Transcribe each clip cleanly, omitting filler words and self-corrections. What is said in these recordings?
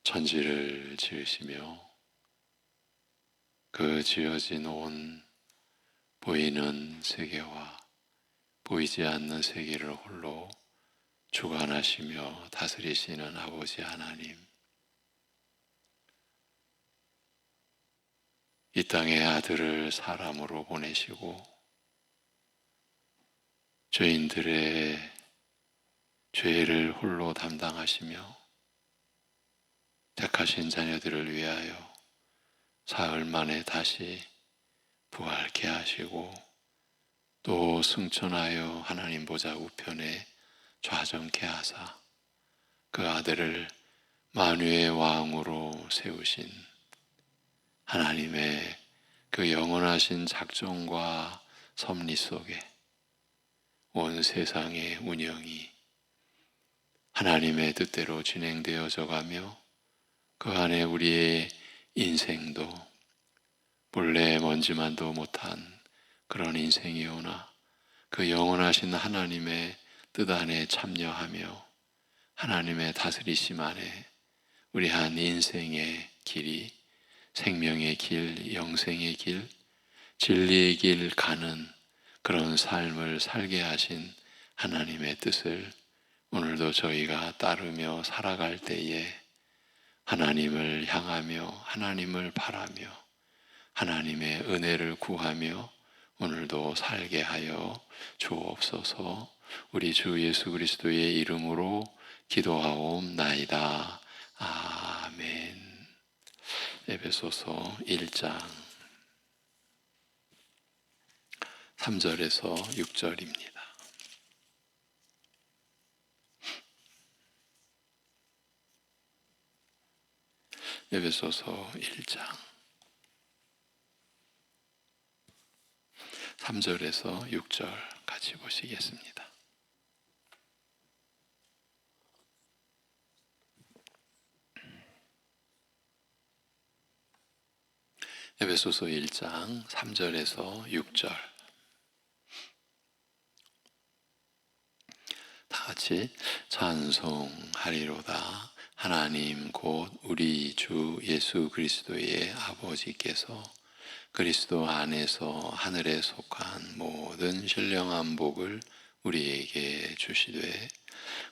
천지를 지으시며 그 지어진 온 보이는 세계와 보이지 않는 세계를 홀로 주관하시며 다스리시는 아버지 하나님, 이 땅에 아들을 사람으로 보내시고 죄인들의 죄를 홀로 담당하시며 택하신 자녀들을 위하여 사흘 만에 다시 부활케 하시고 또 승천하여 하나님 보좌 우편에 좌정케 하사 그 아들을 만유의 왕으로 세우신 하나님의 그 영원하신 작정과 섭리 속에 온 세상의 운영이 하나님의 뜻대로 진행되어져 가며 그 안에 우리의 인생도 본래 먼지만도 못한 그런 인생이오나 그 영원하신 하나님의 뜻 안에 참여하며 하나님의 다스리심 안에 우리 한 인생의 길이 생명의 길, 영생의 길, 진리의 길 가는 그런 삶을 살게 하신 하나님의 뜻을 오늘도 저희가 따르며 살아갈 때에 하나님을 향하며 하나님을 바라며 하나님의 은혜를 구하며 오늘도 살게 하여 주옵소서. 우리 주 예수 그리스도의 이름으로 기도하옵나이다. 아멘. 에베소서 1장 3절에서 6절입니다. 에베소서 1장 3절에서 6절 같이 보시겠습니다. 에베소서 1장 3절에서 6절 다 같이 찬송하리로다. 하나님 곧 우리 주 예수 그리스도의 아버지께서 그리스도 안에서 하늘에 속한 모든 신령한 복을 우리에게 주시되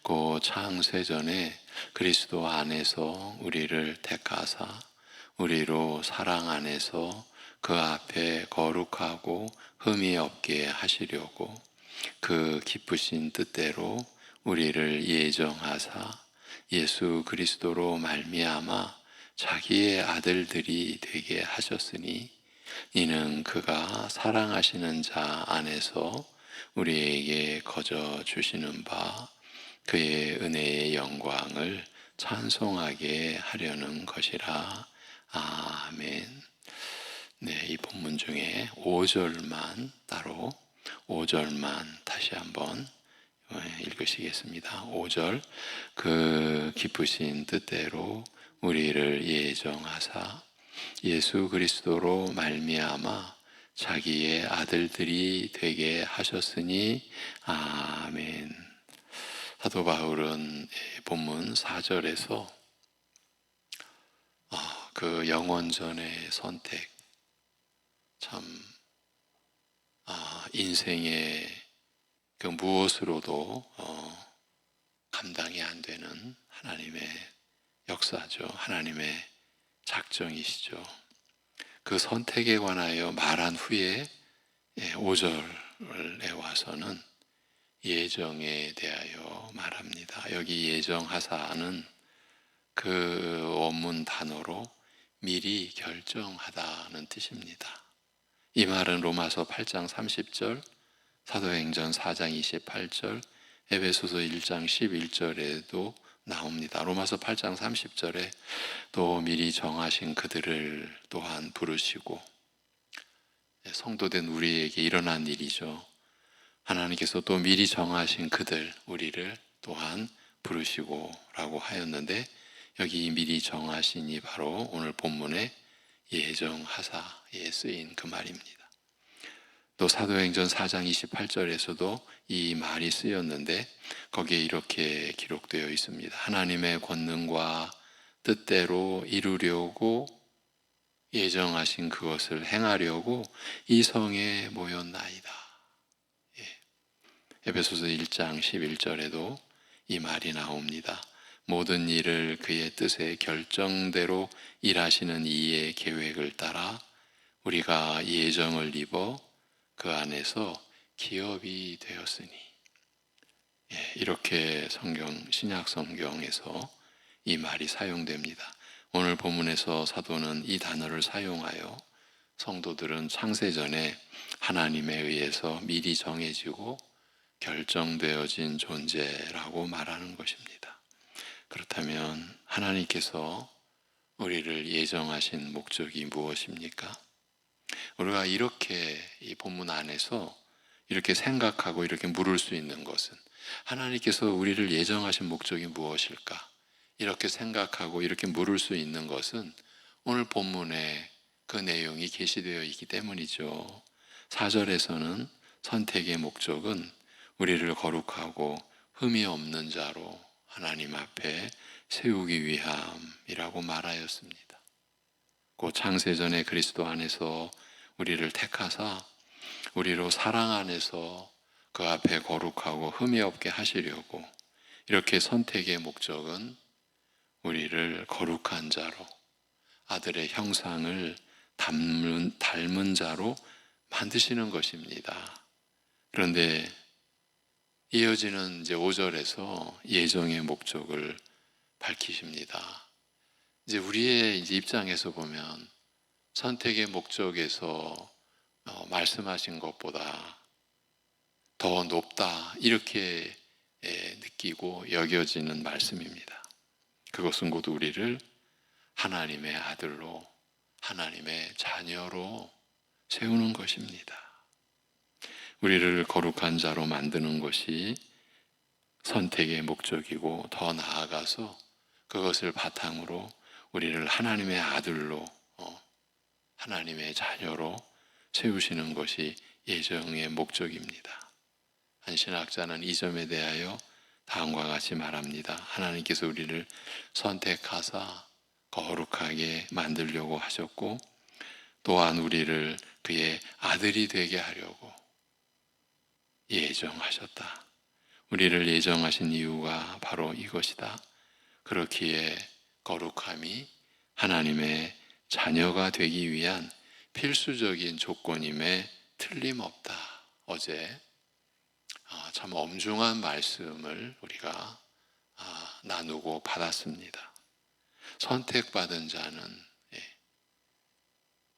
곧 창세전에 그리스도 안에서 우리를 택하사 우리로 사랑 안에서 그 앞에 거룩하고 흠이 없게 하시려고 그 기쁘신 뜻대로 우리를 예정하사 예수 그리스도로 말미암아 자기의 아들들이 되게 하셨으니 이는 그가 사랑하시는 자 안에서 우리에게 거저 주시는 바 그의 은혜의 영광을 찬송하게 하려는 것이라. 아멘. 네, 이 본문 중에 5절만 따로 5절만 다시 한번 읽으시겠습니다. 5절 그 기쁘신 뜻대로 우리를 예정하사 예수 그리스도로 말미암아 자기의 아들들이 되게 하셨으니 아멘. 사도 바울은 본문 4절에서 그 영원전의 선택, 참 인생의 그 무엇으로도 감당이 안 되는 하나님의 역사죠. 하나님의 작정이시죠. 그 선택에 관하여 말한 후에 5절에 와서는 예정에 대하여 말합니다. 여기 예정하사는 그 원문 단어로 미리 결정하다는 뜻입니다. 이 말은 로마서 8장 30절, 사도행전 4장 28절, 에베소서 1장 11절에도 나옵니다. 로마서 8장 30절에 또 미리 정하신 그들을 또한 부르시고, 성도된 우리에게 일어난 일이죠. 하나님께서 또 미리 정하신 그들, 우리를 또한 부르시고 라고 하였는데, 여기 미리 정하신이 바로 오늘 본문의 예정하사에 쓰인 그 말입니다. 또 사도행전 4장 28절에서도 이 말이 쓰였는데 거기에 이렇게 기록되어 있습니다. 하나님의 권능과 뜻대로 이루려고 예정하신 그것을 행하려고 이 성에 모였나이다. 예. 에베소서 1장 11절에도 이 말이 나옵니다. 모든 일을 그의 뜻의 결정대로 일하시는 이의 계획을 따라 우리가 예정을 입어 그 안에서 기업이 되었으니. 예, 이렇게 신약 성경에서 이 말이 사용됩니다. 오늘 본문에서 사도는 이 단어를 사용하여 성도들은 창세전에 하나님에 의해서 미리 정해지고 결정되어진 존재라고 말하는 것입니다. 그렇다면 하나님께서 우리를 예정하신 목적이 무엇입니까? 우리가 이렇게 이 본문 안에서 이렇게 생각하고 이렇게 물을 수 있는 것은 하나님께서 우리를 예정하신 목적이 무엇일까? 이렇게 생각하고 이렇게 물을 수 있는 것은 오늘 본문에 그 내용이 게시되어 있기 때문이죠. 4절에서는 선택의 목적은 우리를 거룩하고 흠이 없는 자로 하나님 앞에 세우기 위함이라고 말하였습니다. 곧 창세전에 그리스도 안에서 우리를 택하사 우리로 사랑 안에서 그 앞에 거룩하고 흠이 없게 하시려고 이렇게 선택의 목적은 우리를 거룩한 자로 아들의 형상을 닮은 자로 만드시는 것입니다. 그런데 이어지는 이제 5절에서 예정의 목적을 밝히십니다. 이제 우리의 이제 입장에서 보면 선택의 목적에서 말씀하신 것보다 더 높다 이렇게 느끼고 여겨지는 말씀입니다. 그것은 곧 우리를 하나님의 아들로 하나님의 자녀로 세우는 것입니다. 우리를 거룩한 자로 만드는 것이 선택의 목적이고 더 나아가서 그것을 바탕으로 우리를 하나님의 아들로 하나님의 자녀로 세우시는 것이 예정의 목적입니다. 한 신학자는 이 점에 대하여 다음과 같이 말합니다. 하나님께서 우리를 선택하사 거룩하게 만들려고 하셨고 또한 우리를 그의 아들이 되게 하려고 예정하셨다. 우리를 예정하신 이유가 바로 이것이다. 그렇기에 거룩함이 하나님의 자녀가 되기 위한 필수적인 조건임에 틀림없다. 어제 참 엄중한 말씀을 우리가 나누고 받았습니다. 선택받은 자는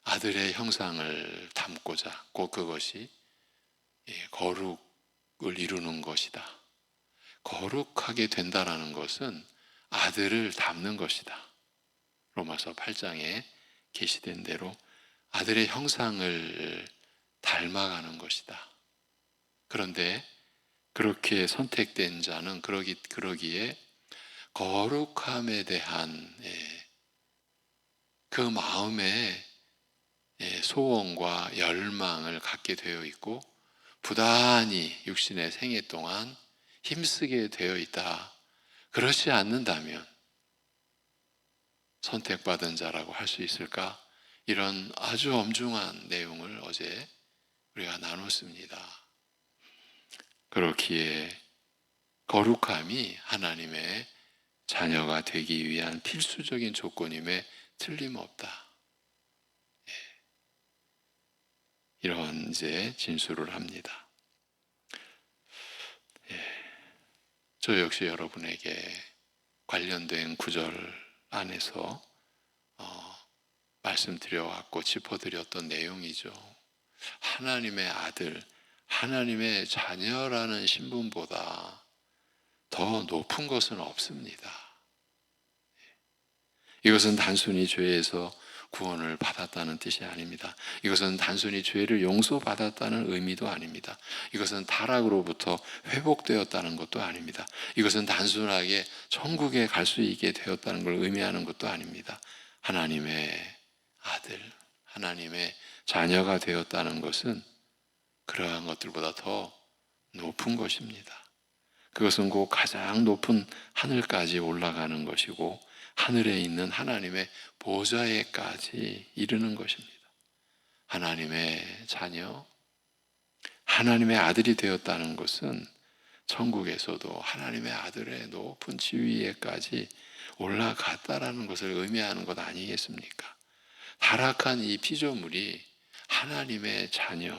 아들의 형상을 담고자 곧 그것이 거룩을 이루는 것이다. 거룩하게 된다라는 것은 아들을 닮는 것이다. 로마서 8장에 게시된 대로 아들의 형상을 닮아가는 것이다. 그런데 그렇게 선택된 자는 그러기에 거룩함에 대한 그 마음의 소원과 열망을 갖게 되어 있고 부단히 육신의 생애 동안 힘쓰게 되어 있다. 그렇지 않는다면 선택받은 자라고 할 수 있을까? 이런 아주 엄중한 내용을 어제 우리가 나눴습니다. 그렇기에 거룩함이 하나님의 자녀가 되기 위한 필수적인 조건임에 틀림없다. 이런 이제 진술을 합니다. 저 역시 여러분에게 관련된 구절 안에서 말씀드려왔고 짚어드렸던 내용이죠. 하나님의 아들, 하나님의 자녀라는 신분보다 더 높은 것은 없습니다. 이것은 단순히 죄에서 구원을 받았다는 뜻이 아닙니다. 이것은 단순히 죄를 용서받았다는 의미도 아닙니다. 이것은 타락으로부터 회복되었다는 것도 아닙니다. 이것은 단순하게 천국에 갈 수 있게 되었다는 걸 의미하는 것도 아닙니다. 하나님의 아들, 하나님의 자녀가 되었다는 것은 그러한 것들보다 더 높은 것입니다. 그것은 곧 가장 높은 하늘까지 올라가는 것이고 하늘에 있는 하나님의 보좌에까지 이르는 것입니다. 하나님의 자녀, 하나님의 아들이 되었다는 것은 천국에서도 하나님의 아들의 높은 지위에까지 올라갔다라는 것을 의미하는 것 아니겠습니까? 타락한 이 피조물이 하나님의 자녀,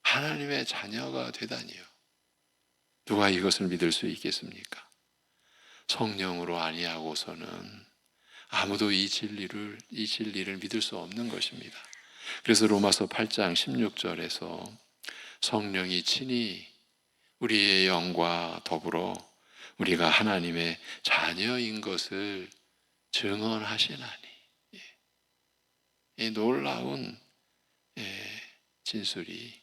하나님의 자녀가 되다니요. 누가 이것을 믿을 수 있겠습니까? 성령으로 아니하고서는 아무도 이 진리를 믿을 수 없는 것입니다. 그래서 로마서 8장 16절에서 성령이 친히 우리의 영과 더불어 우리가 하나님의 자녀인 것을 증언하시나니, 이 놀라운 진술이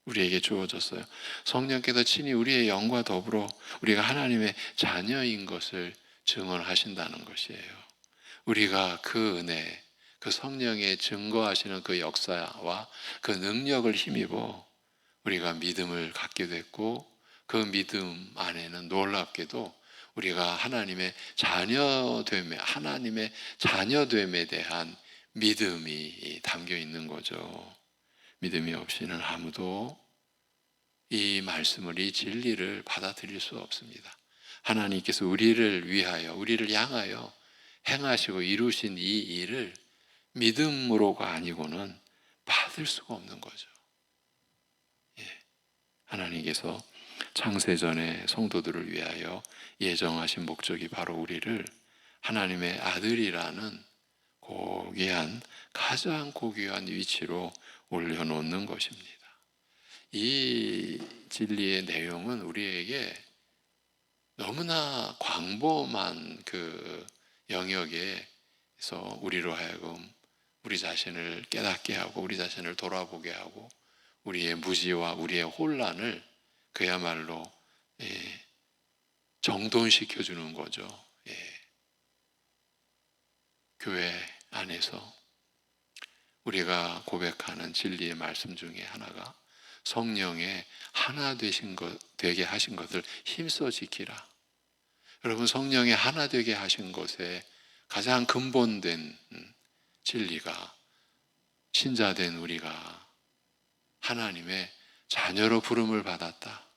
우리에게 주어졌어요. 성령께서 친히 우리의 영과 더불어 우리가 하나님의 자녀인 것을 증언하신다는 것이에요. 우리가 그 은혜, 그 성령의 증거하시는 그 역사와 그 능력을 힘입어 우리가 믿음을 갖게 됐고, 그 믿음 안에는 놀랍게도 우리가 하나님의 자녀됨에 대한 믿음이 담겨 있는 거죠. 믿음이 없이는 아무도 이 말씀을, 이 진리를 받아들일 수 없습니다. 하나님께서 우리를 위하여, 우리를 향하여 행하시고 이루신 이 일을 믿음으로가 아니고는 받을 수가 없는 거죠. 하나님께서 창세전에 성도들을 위하여 예정하신 목적이 바로 우리를 하나님의 아들이라는 가장 고귀한 위치로 올려놓는 것입니다. 이 진리의 내용은 우리에게 너무나 광범한 그 영역에서 우리로 하여금 우리 자신을 깨닫게 하고 우리 자신을 돌아보게 하고 우리의 무지와 우리의 혼란을 그야말로 정돈시켜주는 거죠. 교회 안에서 우리가 고백하는 진리의 말씀 중에 하나가 성령의 하나 되게 하신 것을 힘써 지키라. 여러분, 성령의 하나 되게 하신 것에 가장 근본된 진리가 신자된 우리가 하나님의 자녀로 부름을 받았다.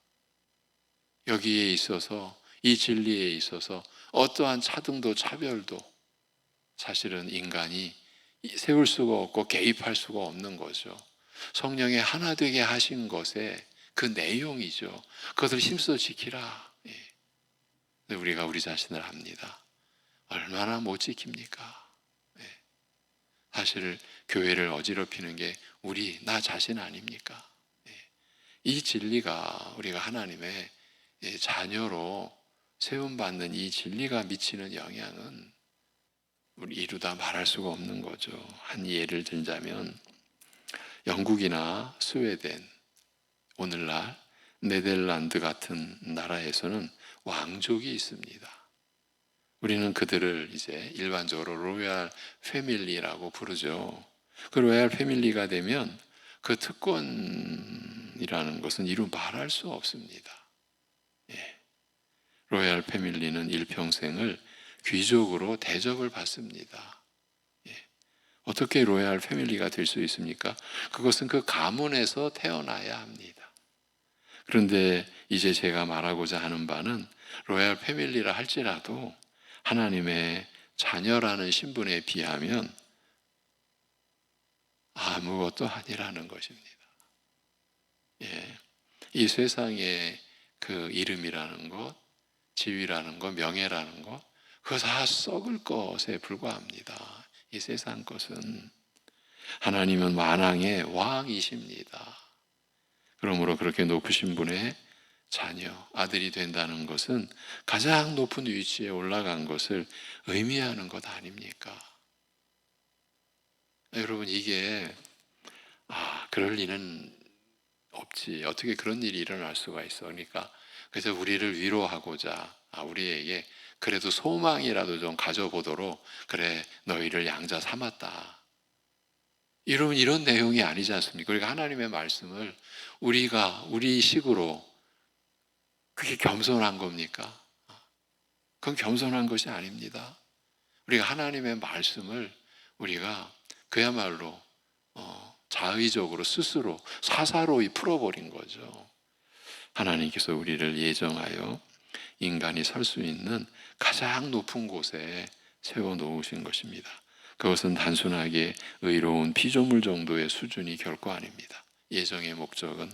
여기에 있어서, 이 진리에 있어서 어떠한 차등도 차별도 사실은 인간이 세울 수가 없고 개입할 수가 없는 거죠. 성령의 하나 되게 하신 것의 그 내용이죠. 그것을 힘써 지키라. 근데 우리가 우리 자신을 압니다. 얼마나 못 지킵니까? 사실 교회를 어지럽히는 게 나 자신 아닙니까? 이 진리가 우리가 하나님의 자녀로 세움받는 이 진리가 미치는 영향은 우리 이루다 말할 수가 없는 거죠. 한 예를 들자면 영국이나 스웨덴, 오늘날 네덜란드 같은 나라에서는 왕족이 있습니다. 우리는 그들을 이제 일반적으로 로얄 패밀리라고 부르죠. 그 로얄 패밀리가 되면 그 특권이라는 것은 이루 말할 수 없습니다. 로얄 패밀리는 일평생을 귀족으로 대접을 받습니다. 어떻게 로얄 패밀리가 될 수 있습니까? 그것은 그 가문에서 태어나야 합니다. 그런데 이제 제가 말하고자 하는 바는 로얄 패밀리라 할지라도 하나님의 자녀라는 신분에 비하면 아무것도 아니라는 것입니다. 이 세상의 그 이름이라는 것, 지위라는 것, 명예라는 것, 그거 다 썩을 것에 불과합니다. 이 세상 것은. 하나님은 만왕의 왕이십니다. 그러므로 그렇게 높으신 분의 자녀, 아들이 된다는 것은 가장 높은 위치에 올라간 것을 의미하는 것 아닙니까? 여러분, 이게 그럴 리는 없지. 어떻게 그런 일이 일어날 수가 있어. 그러니까 그래서 우리를 위로하고자 우리에게 그래도 소망이라도 좀 가져보도록, 그래 너희를 양자 삼았다. 이런 내용이 아니지 않습니까? 우리가 하나님의 말씀을 우리 식으로, 그게 겸손한 겁니까? 그건 겸손한 것이 아닙니다. 우리가 하나님의 말씀을 우리가 그야말로 자의적으로 스스로 사사로이 풀어버린 거죠. 하나님께서 우리를 예정하여 인간이 설 수 있는 가장 높은 곳에 세워놓으신 것입니다. 그것은 단순하게 의로운 피조물 정도의 수준이 결코 아닙니다. 예정의 목적은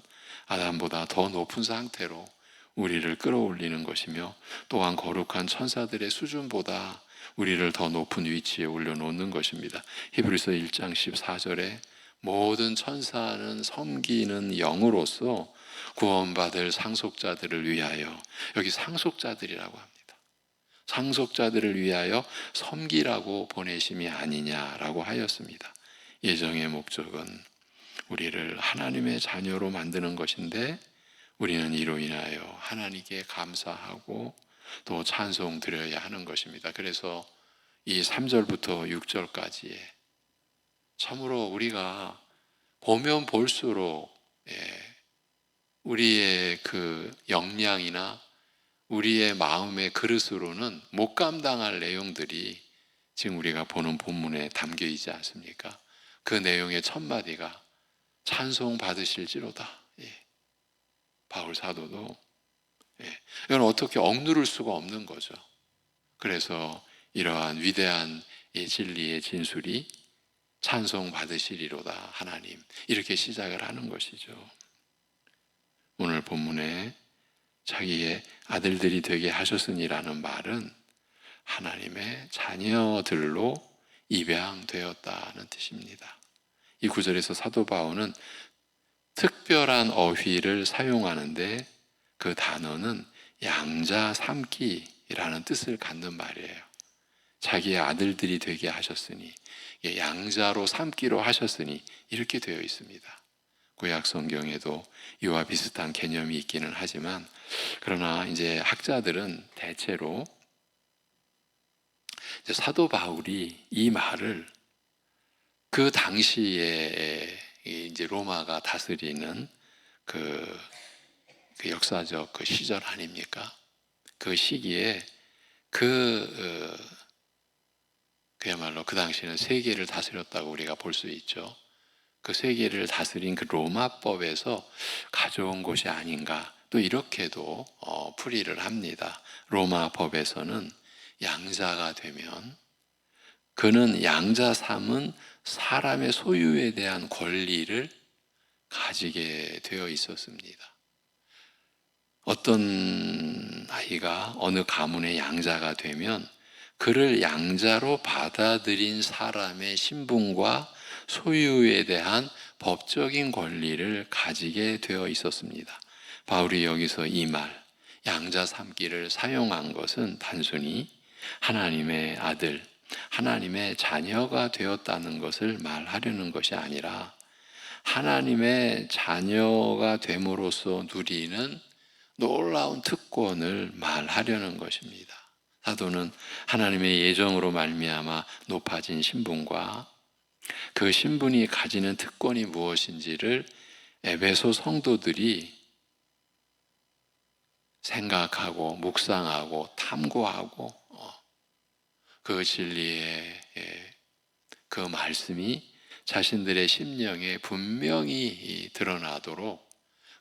아담보다 더 높은 상태로 우리를 끌어올리는 것이며, 또한 거룩한 천사들의 수준보다 우리를 더 높은 위치에 올려놓는 것입니다. 히브리서 1장 14절에 모든 천사는 섬기는 영으로서 구원받을 상속자들을 위하여, 여기 상속자들이라고 합니다. 상속자들을 위하여 섬기라고 보내심이 아니냐라고 하였습니다. 예정의 목적은 우리를 하나님의 자녀로 만드는 것인데, 우리는 이로 인하여 하나님께 감사하고 또 찬송 드려야 하는 것입니다. 그래서 이 3절부터 6절까지에 참으로 우리가 보면 볼수록 우리의 그 역량이나 우리의 마음의 그릇으로는 못 감당할 내용들이 지금 우리가 보는 본문에 담겨 있지 않습니까? 그 내용의 첫 마디가 찬송 받으실지로다. 바울 사도도 이건 어떻게 억누를 수가 없는 거죠. 그래서 이러한 위대한 진리의 진술이 찬송 받으시리로다 하나님, 이렇게 시작을 하는 것이죠. 오늘 본문에 자기의 아들들이 되게 하셨으니라는 말은 하나님의 자녀들로 입양되었다는 뜻입니다. 이 구절에서 사도 바울은 특별한 어휘를 사용하는데, 그 단어는 양자 삼기라는 뜻을 갖는 말이에요. 자기의 아들들이 되게 하셨으니, 양자로 삼기로 하셨으니, 이렇게 되어 있습니다. 구약 성경에도 이와 비슷한 개념이 있기는 하지만, 그러나 이제 학자들은 대체로 이제 사도 바울이 이 말을 그 당시에 이제 로마가 다스리는 그 역사적 그 시절 아닙니까? 그 시기에 그야말로 그 당시에는 세계를 다스렸다고 우리가 볼 수 있죠. 그 세계를 다스린 그 로마법에서 가져온 것이 아닌가, 또 이렇게도 풀이를 합니다. 로마법에서는 양자가 되면 그는 양자 삼은 사람의 소유에 대한 권리를 가지게 되어 있었습니다. 어떤 아이가 어느 가문의 양자가 되면 그를 양자로 받아들인 사람의 신분과 소유에 대한 법적인 권리를 가지게 되어 있었습니다. 바울이 여기서 이 말, 양자 삼기를 사용한 것은 단순히 하나님의 아들, 하나님의 자녀가 되었다는 것을 말하려는 것이 아니라 하나님의 자녀가 됨으로써 누리는 놀라운 특권을 말하려는 것입니다. 사도는 하나님의 예정으로 말미암아 높아진 신분과 그 신분이 가지는 특권이 무엇인지를 에베소 성도들이 생각하고 묵상하고 탐구하고 그 진리의 그 말씀이 자신들의 심령에 분명히 드러나도록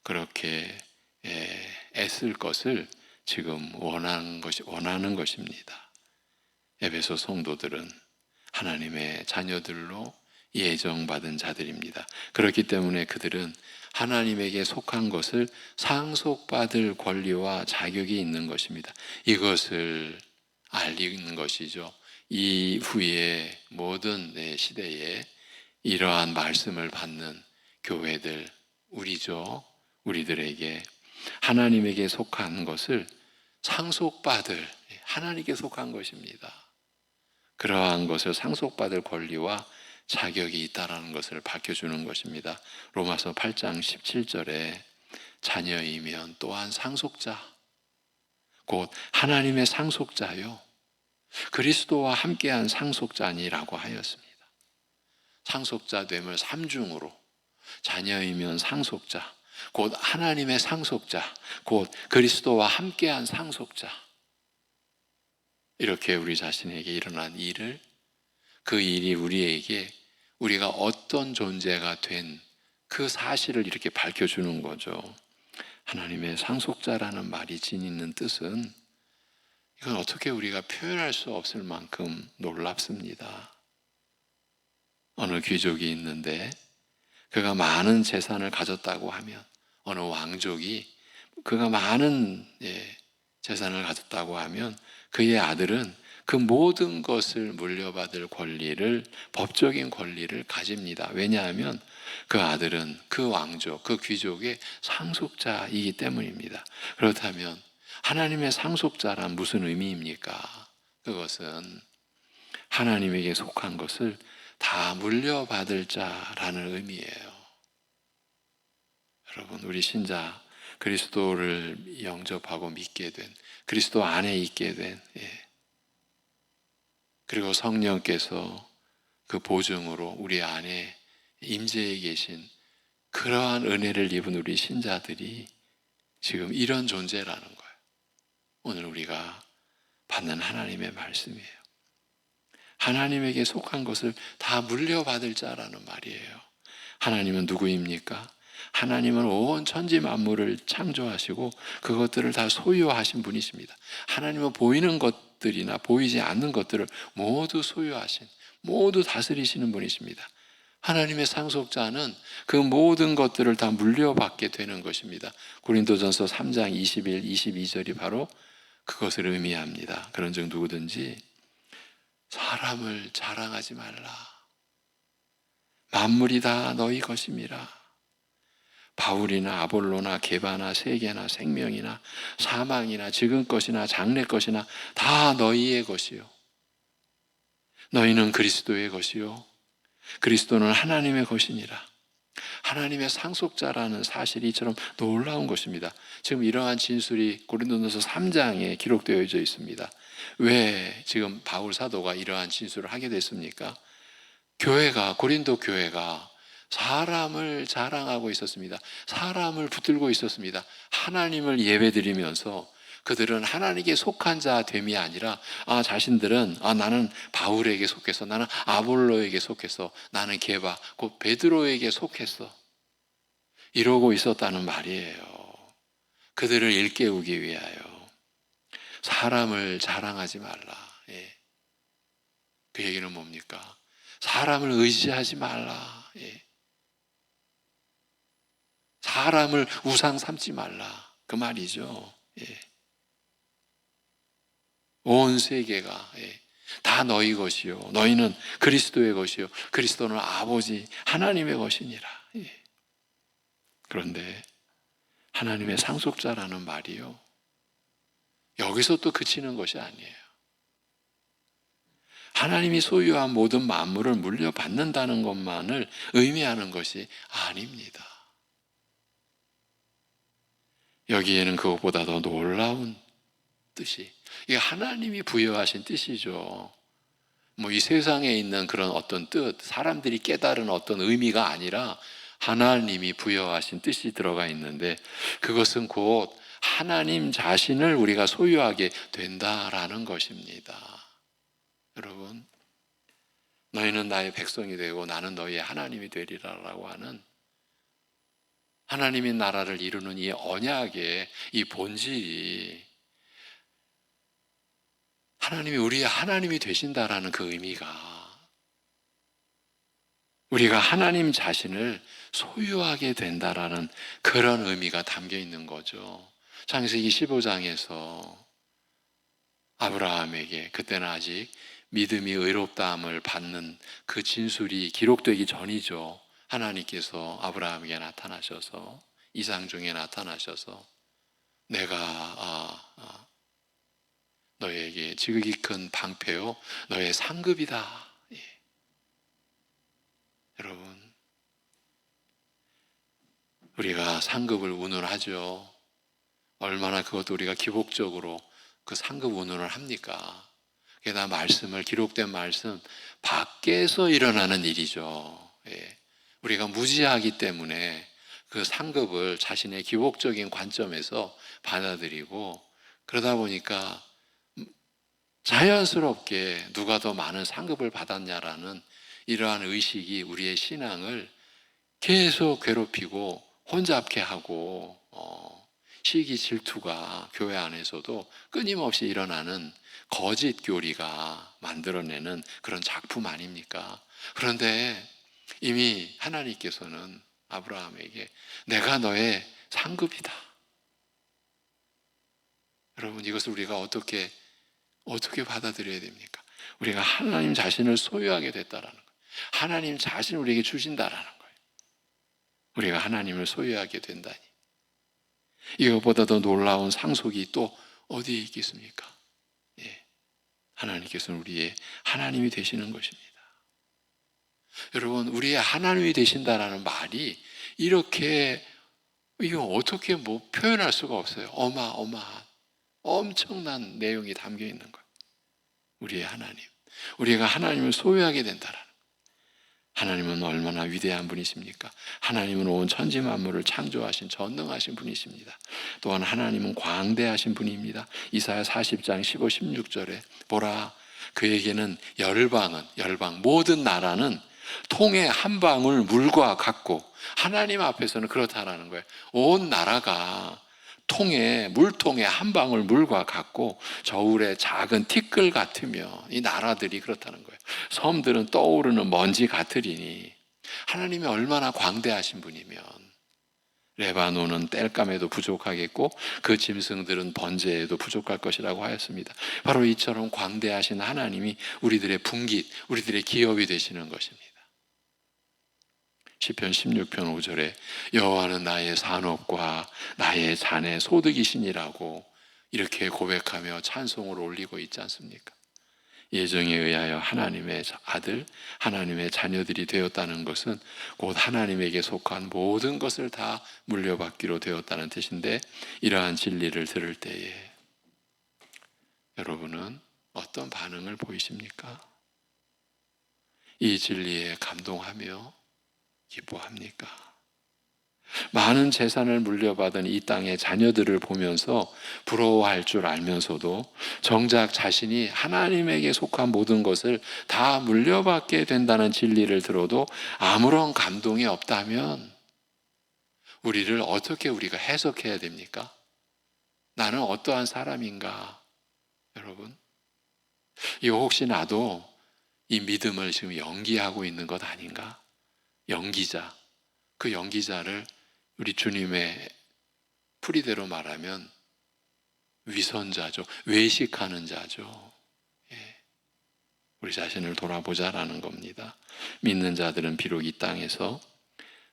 그렇게 애쓸 것을 지금 원하는 것입니다. 에베소 성도들은 하나님의 자녀들로 예정받은 자들입니다. 그렇기 때문에 그들은 하나님에게 속한 것을 상속받을 권리와 자격이 있는 것입니다. 이것을 알리는 것이죠. 이후에 모든 시대에 이러한 말씀을 받는 교회들, 우리들에게 하나님에게 속한 것을 상속받을, 하나님께 속한 것입니다. 그러한 것을 상속받을 권리와 자격이 있다라는 것을 밝혀주는 것입니다. 로마서 8장 17절에 자녀이면 또한 상속자, 곧 하나님의 상속자요 그리스도와 함께한 상속자니라고 하였습니다. 상속자됨을 삼중으로, 자녀이면 상속자, 곧 하나님의 상속자, 곧 그리스도와 함께한 상속자, 이렇게 우리 자신에게 일어난 일을, 그 일이 우리에게 우리가 어떤 존재가 된 그 사실을 이렇게 밝혀주는 거죠. 하나님의 상속자라는 말이 지니는 뜻은, 이건 어떻게 우리가 표현할 수 없을 만큼 놀랍습니다. 어느 귀족이 있는데 그가 많은 재산을 가졌다고 하면, 어느 왕족이 그가 많은 재산을 가졌다고 하면 그의 아들은 그 모든 것을 물려받을 권리를, 법적인 권리를 가집니다. 왜냐하면 그 아들은 그 왕족, 그 귀족의 상속자이기 때문입니다. 그렇다면 하나님의 상속자란 무슨 의미입니까? 그것은 하나님에게 속한 것을 다 물려받을 자라는 의미예요. 여러분, 우리 신자, 그리스도를 영접하고 믿게 된, 그리스도 안에 있게 된, 그리고 성령께서 그 보증으로 우리 안에 임재해 계신 그러한 은혜를 입은 우리 신자들이 지금 이런 존재라는 거예요. 오늘 우리가 받는 하나님의 말씀이에요. 하나님에게 속한 것을 다 물려받을 자라는 말이에요. 하나님은 누구입니까? 하나님은 온 천지 만물을 창조하시고 그것들을 다 소유하신 분이십니다. 하나님은 보이는 것들이나 보이지 않는 것들을 모두 소유하신, 모두 다스리시는 분이십니다. 하나님의 상속자는 그 모든 것들을 다 물려받게 되는 것입니다. 고린도전서 3장 21, 22절이 바로 그것을 의미합니다. 그런즉 누구든지 사람을 자랑하지 말라. 만물이 다 너희 것임이라. 바울이나 아볼로나 게바나 세계나 생명이나 사망이나 지금 것이나 장래 것이나 다 너희의 것이요. 너희는 그리스도의 것이요. 그리스도는 하나님의 것이니라. 하나님의 상속자라는 사실이 이처럼 놀라운 것입니다. 지금 이러한 진술이 고린도전서 3장에 기록되어 있습니다. 왜 지금 바울 사도가 이러한 진술을 하게 됐습니까? 교회가, 고린도 교회가 사람을 자랑하고 있었습니다. 사람을 붙들고 있었습니다. 하나님을 예배드리면서 그들은 하나님께 속한 자 됨이 아니라 자신들은 나는 바울에게 속해서, 나는 아볼로에게 속해서, 나는 게바 곧 베드로에게 속했어, 이러고 있었다는 말이에요. 그들을 일깨우기 위하여 사람을 자랑하지 말라. 그 얘기는 뭡니까? 사람을 의지하지 말라. 사람을 우상 삼지 말라. 그 말이죠. 온 세계가 다 너희 것이요. 너희는 그리스도의 것이요. 그리스도는 아버지 하나님의 것이니라. 그런데 하나님의 상속자라는 말이요, 여기서 또 그치는 것이 아니에요. 하나님이 소유한 모든 만물을 물려받는다는 것만을 의미하는 것이 아닙니다. 여기에는 그것보다 더 놀라운 뜻이, 이게 하나님이 부여하신 뜻이죠. 이 세상에 있는 그런 어떤 뜻, 사람들이 깨달은 어떤 의미가 아니라 하나님이 부여하신 뜻이 들어가 있는데, 그것은 곧 하나님 자신을 우리가 소유하게 된다라는 것입니다. 여러분, 너희는 나의 백성이 되고 나는 너희의 하나님이 되리라라고 하는 하나님의 나라를 이루는 이 언약의 이 본질이, 하나님이 우리의 하나님이 되신다라는 그 의미가, 우리가 하나님 자신을 소유하게 된다라는 그런 의미가 담겨 있는 거죠. 창세기 15장에서 아브라함에게, 그때는 아직 믿음이 의롭다함을 받는 그 진술이 기록되기 전이죠. 하나님께서 아브라함에게 나타나셔서, 이상 중에 나타나셔서 내가 너에게 지극히 큰 방패요 너의 상급이다. 여러분, 우리가 상급을 운운하죠. 얼마나 그것도 우리가 기복적으로 그 상급 운운을 합니까? 게다가 말씀을, 기록된 말씀 밖에서 일어나는 일이죠. 우리가 무지하기 때문에 그 상급을 자신의 기복적인 관점에서 받아들이고, 그러다 보니까 자연스럽게 누가 더 많은 상급을 받았냐라는 이러한 의식이 우리의 신앙을 계속 괴롭히고 혼잡케 하고 시기 질투가 교회 안에서도 끊임없이 일어나는 거짓 교리가 만들어내는 그런 작품 아닙니까? 그런데 이미 하나님께서는 아브라함에게 내가 너의 상급이다. 여러분, 이것을 우리가 어떻게 받아들여야 됩니까? 우리가 하나님 자신을 소유하게 됐다라는 거예요. 하나님 자신을 우리에게 주신다라는 거예요. 우리가 하나님을 소유하게 된다니. 이것보다 더 놀라운 상속이 또 어디에 있겠습니까? 예. 하나님께서는 우리의 하나님이 되시는 것입니다. 여러분, 우리의 하나님이 되신다라는 말이 이렇게, 이거 어떻게 표현할 수가 없어요. 어마어마한 엄청난 내용이 담겨 있는 거예요. 우리의 하나님, 우리가 하나님을 소유하게 된다라는 거예요. 하나님은 얼마나 위대한 분이십니까? 하나님은 온 천지 만물을 창조하신 전능하신 분이십니다. 또한 하나님은 광대하신 분입니다. 이사야 40장 15, 16절에 보라, 그에게는 열방 모든 나라는 통에 한 방울 물과 같고, 하나님 앞에서는 그렇다라는 거예요. 온 나라가 물통에 한 방울 물과 같고 저울의 작은 티끌 같으며, 이 나라들이 그렇다는 거예요. 섬들은 떠오르는 먼지 같으리니. 하나님이 얼마나 광대하신 분이면 레바논은 땔감에도 부족하겠고 그 짐승들은 번제에도 부족할 것이라고 하였습니다. 바로 이처럼 광대하신 하나님이 우리들의 분깃, 우리들의 기업이 되시는 것입니다. 시편 16편 5절에 여호와는 나의 산업과 나의 잔의 소득이시니라고 이렇게 고백하며 찬송을 올리고 있지 않습니까? 예정에 의하여 하나님의 아들, 하나님의 자녀들이 되었다는 것은 곧 하나님에게 속한 모든 것을 다 물려받기로 되었다는 뜻인데, 이러한 진리를 들을 때에 여러분은 어떤 반응을 보이십니까? 이 진리에 감동하며 기뻐합니까? 많은 재산을 물려받은 이 땅의 자녀들을 보면서 부러워할 줄 알면서도 정작 자신이 하나님에게 속한 모든 것을 다 물려받게 된다는 진리를 들어도 아무런 감동이 없다면 우리를 어떻게 우리가 해석해야 됩니까? 나는 어떠한 사람인가? 여러분, 이거 혹시 나도 이 믿음을 지금 연기하고 있는 것 아닌가? 연기자, 그 연기자를 우리 주님의 풀이대로 말하면 위선자죠. 외식하는 자죠. 예. 우리 자신을 돌아보자라는 겁니다. 믿는 자들은 비록 이 땅에서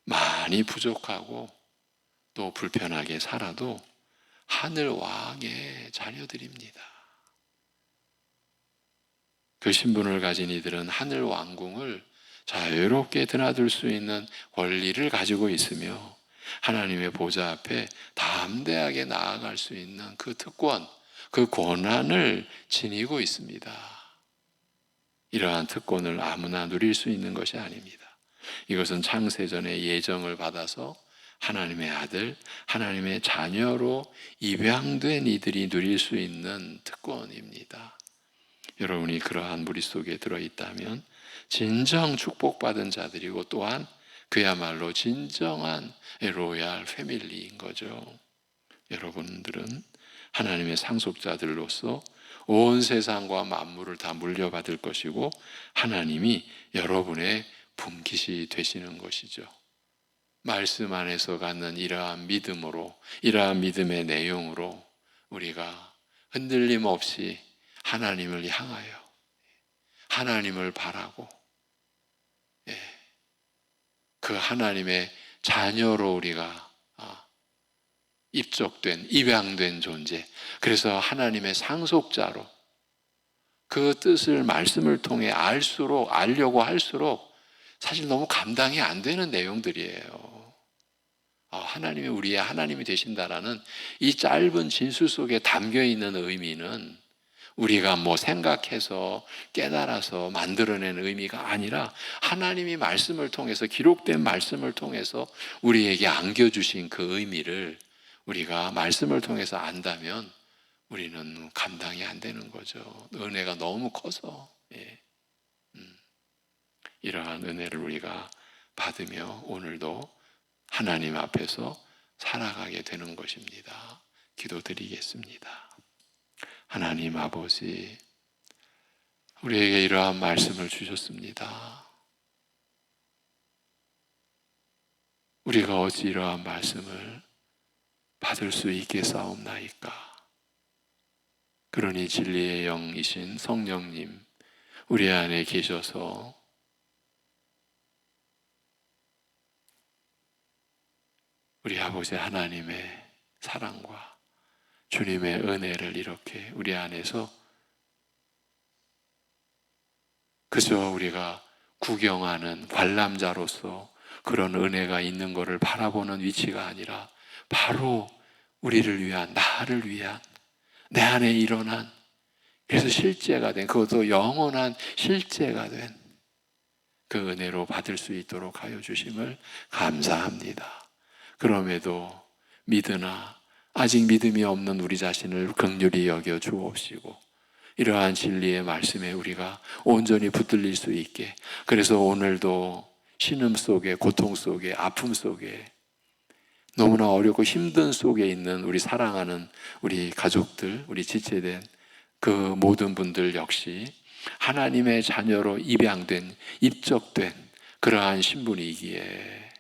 많이 부족하고 또 불편하게 살아도 하늘 왕의 자녀들입니다. 그 신분을 가진 이들은 하늘 왕궁을 자유롭게 드나들 수 있는 권리를 가지고 있으며 하나님의 보좌 앞에 담대하게 나아갈 수 있는 그 특권, 그 권한을 지니고 있습니다. 이러한 특권을 아무나 누릴 수 있는 것이 아닙니다. 이것은 창세전에 예정을 받아서 하나님의 아들, 하나님의 자녀로 입양된 이들이 누릴 수 있는 특권입니다. 여러분이 그러한 무리 속에 들어있다면 진정 축복받은 자들이고 또한 그야말로 진정한 로얄 패밀리인 거죠. 여러분들은 하나님의 상속자들로서 온 세상과 만물을 다 물려받을 것이고 하나님이 여러분의 분깃이 되시는 것이죠. 말씀 안에서 갖는 이러한 믿음으로, 이러한 믿음의 내용으로 우리가 흔들림 없이 하나님을 향하여 하나님을 바라고 그 하나님의 자녀로 우리가 입양된 존재, 그래서 하나님의 상속자로 그 뜻을 말씀을 통해 알려고 할수록 사실 너무 감당이 안 되는 내용들이에요. 하나님이 우리의 하나님이 되신다라는 이 짧은 진술 속에 담겨 있는 의미는 우리가 생각해서 깨달아서 만들어낸 의미가 아니라 하나님이 말씀을 통해서, 기록된 말씀을 통해서 우리에게 안겨주신 그 의미를 우리가 말씀을 통해서 안다면 우리는 감당이 안 되는 거죠. 은혜가 너무 커서. 예. 이러한 은혜를 우리가 받으며 오늘도 하나님 앞에서 살아가게 되는 것입니다. 기도드리겠습니다. 하나님 아버지, 우리에게 이러한 말씀을 주셨습니다. 우리가 어찌 이러한 말씀을 받을 수 있겠사옵나이까. 그러니 진리의 영이신 성령님 우리 안에 계셔서 우리 아버지 하나님의 사랑과 주님의 은혜를 이렇게 우리 안에서 그저 우리가 구경하는 관람자로서 그런 은혜가 있는 것을 바라보는 위치가 아니라 바로 우리를 위한, 나를 위한, 내 안에 일어난, 그래서 실제가 된, 그것도 영원한 실제가 된 그 은혜로 받을 수 있도록 하여 주심을 감사합니다. 그럼에도 믿으나 아직 믿음이 없는 우리 자신을 긍휼히 여겨 주옵시고 이러한 진리의 말씀에 우리가 온전히 붙들릴 수 있게, 그래서 오늘도 신음 속에, 고통 속에, 아픔 속에, 너무나 어렵고 힘든 속에 있는 우리 사랑하는 우리 가족들, 우리 지체된 그 모든 분들 역시 하나님의 자녀로 입양된, 입적된 그러한 신분이기에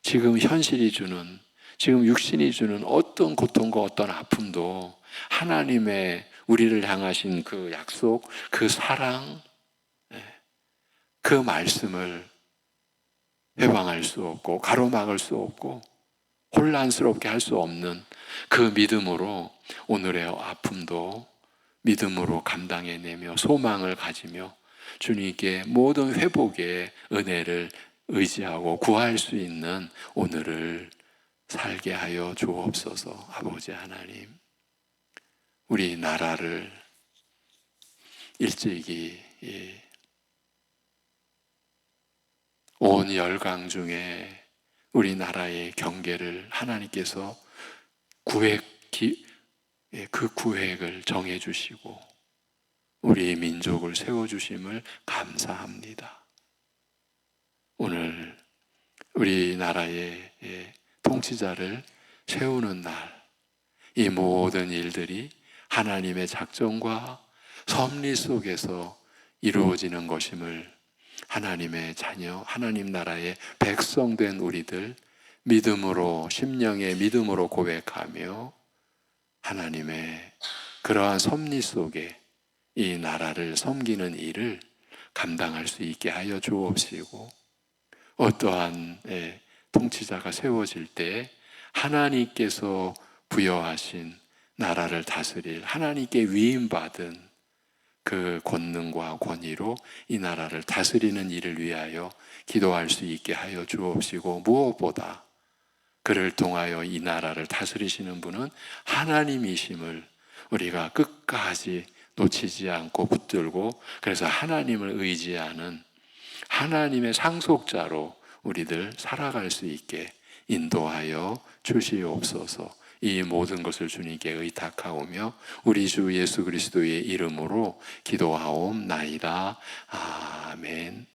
지금 현실이 주는, 지금 육신이 주는 어떤 고통과 어떤 아픔도 하나님의 우리를 향하신 그 약속, 그 사랑, 그 말씀을 회방할 수 없고 가로막을 수 없고 혼란스럽게 할 수 없는 그 믿음으로 오늘의 아픔도 믿음으로 감당해내며 소망을 가지며 주님께 모든 회복의 은혜를 의지하고 구할 수 있는 오늘을 살게 하여 주옵소서. 아버지 하나님, 우리 나라를 일찍이 온 열강 중에 우리나라의 경계를 하나님께서 그 구획을 정해주시고 우리 민족을 세워주심을 감사합니다. 오늘 우리나라의 통치자를 세우는 날, 이 모든 일들이 하나님의 작정과 섭리 속에서 이루어지는 것임을 하나님의 자녀, 하나님 나라의 백성된 우리들 믿음으로, 심령의 믿음으로 고백하며 하나님의 그러한 섭리 속에 이 나라를 섬기는 일을 감당할 수 있게 하여 주옵시고, 어떠한 통치자가 세워질 때 하나님께서 부여하신 나라를 다스릴, 하나님께 위임받은 그 권능과 권위로 이 나라를 다스리는 일을 위하여 기도할 수 있게 하여 주옵시고, 무엇보다 그를 통하여 이 나라를 다스리시는 분은 하나님이심을 우리가 끝까지 놓치지 않고 붙들고, 그래서 하나님을 의지하는 하나님의 상속자로 우리들 살아갈 수 있게 인도하여 주시옵소서. 이 모든 것을 주님께 의탁하오며 우리 주 예수 그리스도의 이름으로 기도하옵나이다. 아멘.